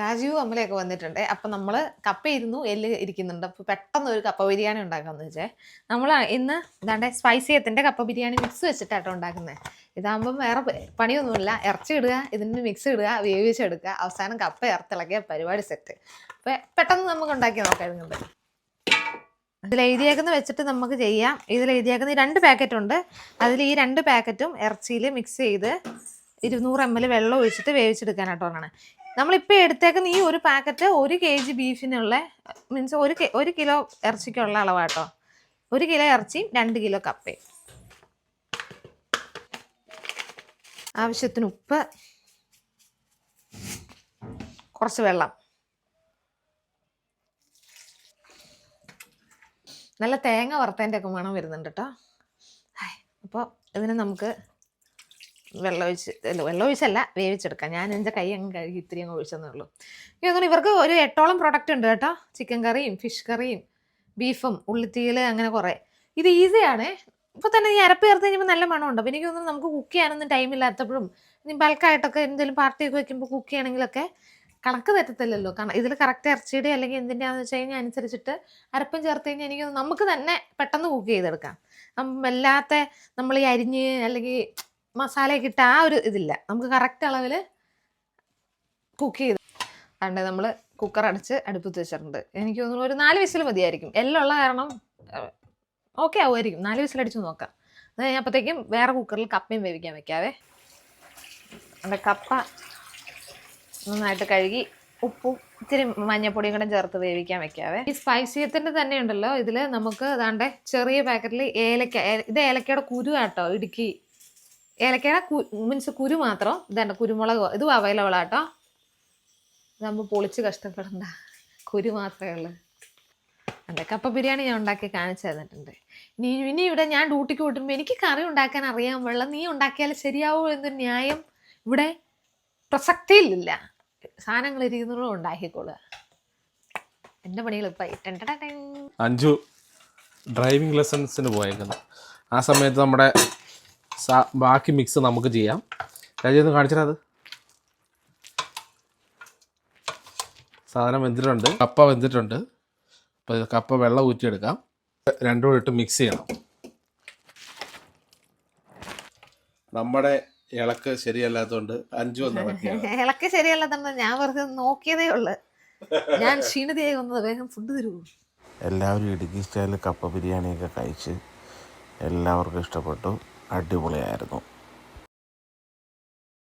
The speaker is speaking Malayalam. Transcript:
രാജീവ് അമ്മലയൊക്കെ വന്നിട്ടുണ്ട്. അപ്പം നമ്മൾ കപ്പയിരുന്നു, എല്ല് ഇരിക്കുന്നുണ്ട്. അപ്പോൾ പെട്ടെന്ന് ഒരു കപ്പ ബിരിയാണി ഉണ്ടാക്കാമെന്ന് വെച്ചേ. നമ്മൾ ഇന്ന് ഇതാണ്ട് സ്പൈസി എത്തിൻ്റെ കപ്പ ബിരിയാണി മിക്സ് വെച്ചിട്ടാട്ടോ ഉണ്ടാക്കുന്നത്. ഇതാകുമ്പം വേറെ പണിയൊന്നുമില്ല. ഇറച്ചി ഇടുക, ഇതിന് മിക്സ് ഇടുക, വേവിച്ചെടുക്കുക, അവസാനം കപ്പ ഇറത്തിളക്കിയ പരിപാടി സെറ്റ്. അപ്പോൾ പെട്ടെന്ന് നമുക്ക് ഉണ്ടാക്കി നോക്കാം ഇതുകൊണ്ട്. ഇതിൽ എഴുതിയേക്കുന്ന വെച്ചിട്ട് നമുക്ക് ചെയ്യാം. ഇതിൽ എഴുതിയേക്കുന്ന 2 പാക്കറ്റ് ഉണ്ട്. അതിൽ ഈ 2 പാക്കറ്റും ഇറച്ചിയിൽ മിക്സ് ചെയ്ത് 200 ml വെള്ളം ഒഴിച്ചിട്ട് വേവിച്ചെടുക്കാനായിട്ട് പറഞ്ഞാണ്. നമ്മളിപ്പോൾ എടുത്തേക്കുന്ന ഈ ഒരു പാക്കറ്റ് 1 kg ബീഫിനുള്ള മീൻസ് 1 കിലോ ഇറച്ചിക്കുള്ള അളവാട്ടോ. 1 കിലോ ഇറച്ചിയും 2 കിലോ കപ്പയും. ആവശ്യത്തിന് ഉപ്പ്, കുറച്ച് വെള്ളം, നല്ല തേങ്ങ വറുത്തതിൻ്റെ ഒക്കെ മണം വരുന്നുണ്ട് കേട്ടോ. അപ്പോൾ ഇതിന് നമുക്ക് വെള്ളം ഒഴിച്ചല്ല വേവിച്ചെടുക്കാം. ഞാൻ എൻ്റെ കൈ അങ്ങ് കഴുകി ഇത്തിരി അങ്ങ് ഒഴിച്ചെന്നേ ഉള്ളൂ. ഇതൊന്നും ഇവർക്ക് ഒരു 8ഓളം പ്രൊഡക്റ്റ് ഉണ്ട് കേട്ടോ. ചിക്കൻ കറിയും ഫിഷ് കറിയും ബീഫും ഉള്ളിത്തീയിൽ അങ്ങനെ കുറേ. ഇത് ഈസിയാണ്. ഇപ്പോൾ തന്നെ ഈ അരപ്പ് ചേർത്ത് കഴിഞ്ഞപ്പോൾ നല്ല മണമുണ്ട്. അപ്പോൾ എനിക്ക് തോന്നുന്നു നമുക്ക് കുക്ക് ചെയ്യാനൊന്നും ടൈമില്ലാത്തപ്പോഴും ഇനി ബൾക്കായിട്ടൊക്കെ എന്തെങ്കിലും പാർട്ടിയൊക്കെ വെക്കുമ്പോൾ കുക്ക് ചെയ്യണമെങ്കിലൊക്കെ കണക്ക് തെറ്റത്തില്ലല്ലോ. കാരണം ഇതിൽ കറക്റ്റ് ഇറച്ചിയുടെ അല്ലെങ്കിൽ എന്തിൻ്റെയാണെന്ന് വെച്ച് കഴിഞ്ഞാൽ അനുസരിച്ചിട്ട് അരപ്പം ചേർത്ത് കഴിഞ്ഞാൽ എനിക്ക് നമുക്ക് തന്നെ പെട്ടെന്ന് കുക്ക് ചെയ്തെടുക്കാം. വല്ലാത്ത നമ്മൾ ഈ അരിഞ്ഞ് അല്ലെങ്കിൽ മസാലയൊക്കെ ഇട്ട് ആ ഒരു ഇതില്ല. നമുക്ക് കറക്റ്റ് അളവിൽ കുക്ക് ചെയ്ത് അതുകൊണ്ട് നമ്മൾ കുക്കർ അടച്ച് അടുപ്പത്ത് വെച്ചിട്ടുണ്ട്. എനിക്ക് തോന്നുന്നു ഒരു 4 വിസിൽ മതിയായിരിക്കും. എല്ലുള്ള കാരണം ഓക്കെ ആവുമായിരിക്കും. 4 വിസിൽ അടിച്ച് നോക്കാം. അത് കഴിഞ്ഞപ്പോഴത്തേക്കും വേറെ കുക്കറിൽ കപ്പയും വേവിക്കാൻ വെക്കാവേ. നമ്മുടെ കപ്പ നന്നായിട്ട് കഴുകി ഉപ്പും ഇച്ചിരി മഞ്ഞപ്പൊടിയും കൂടെ ചേർത്ത് വേവിക്കാൻ വെക്കാവേ. ഈ സ്പൈസിയത്തിൻ്റെ തന്നെ ഉണ്ടല്ലോ, ഇതിൽ നമുക്ക് അതാണ്ട് ചെറിയ പാക്കറ്റിൽ ഏലക്ക, ഇത് ഏലക്കയുടെ കുരു ആട്ടോ, ഇടുക്കി ഏലക്കയുടെ മീൻസ് കുരു മാത്രം. ഇതാണ്ട് കുരുമുളക്, ഇതും അവൈലബിൾ ആട്ടോ. ഇതാകുമ്പോൾ പൊളിച്ച് കഷ്ടപ്പെടണ്ട, കുരു മാത്രമേ ഉള്ളൂ. അതെ, കപ്പ ബിരിയാണി ഞാൻ ഉണ്ടാക്കി കാണിച്ചു തന്നിട്ടുണ്ട്. ഇനി ഇവിടെ ഞാൻ ഡ്യൂട്ടിക്ക് വിട്ടുമ്പോൾ എനിക്ക് കറി ഉണ്ടാക്കാൻ അറിയാൻ പാടില്ല, നീ ഉണ്ടാക്കിയാൽ ശരിയാവൂ എന്നൊരു ന്യായം ഇവിടെ പ്രസക്തിയിലില്ല. സാധനങ്ങൾ ഇരിക്കുന്നതും ഉണ്ടാക്കിക്കോളുക. എൻ്റെ പണികൾ ഇപ്പം. അഞ്ചു ഡ്രൈവിംഗ് ലെസൺസിന് പോയേക്കുന്നു. ആ സമയത്ത് നമ്മുടെ ബാക്കി മിക്സ് നമുക്ക് ചെയ്യാം. രാജീവ് കാണിച്ചാൽ അത് സാധനം വെന്തിട്ടുണ്ട്, കപ്പ വെന്തിട്ടുണ്ട്. അപ്പോൾ കപ്പ വെള്ളം ഊറ്റിയെടുക്കാം. രണ്ടും ഇട്ട് മിക്സ് ചെയ്യണം. നമ്മുടെ ഇളക്ക് ശരിയല്ലാത്തതുകൊണ്ട് അഞ്ചു ഇളക്ക് ശരിയല്ലാത്തതുകൊണ്ട് ഞാൻ വെറുതെ നോക്കിയതേ ഉള്ളു. ഞാൻ ക്ഷീണിതയായി വന്നത്, വേഗം ഫുഡ് തരുമോ. എല്ലാവരും ഇടുക്കി സ്റ്റൈലിൽ കപ്പ ബിരിയാണിയൊക്കെ കഴിച്ച് എല്ലാവർക്കും ഇഷ്ടപ്പെട്ടു. അടിപൊളിയായിരുന്നു.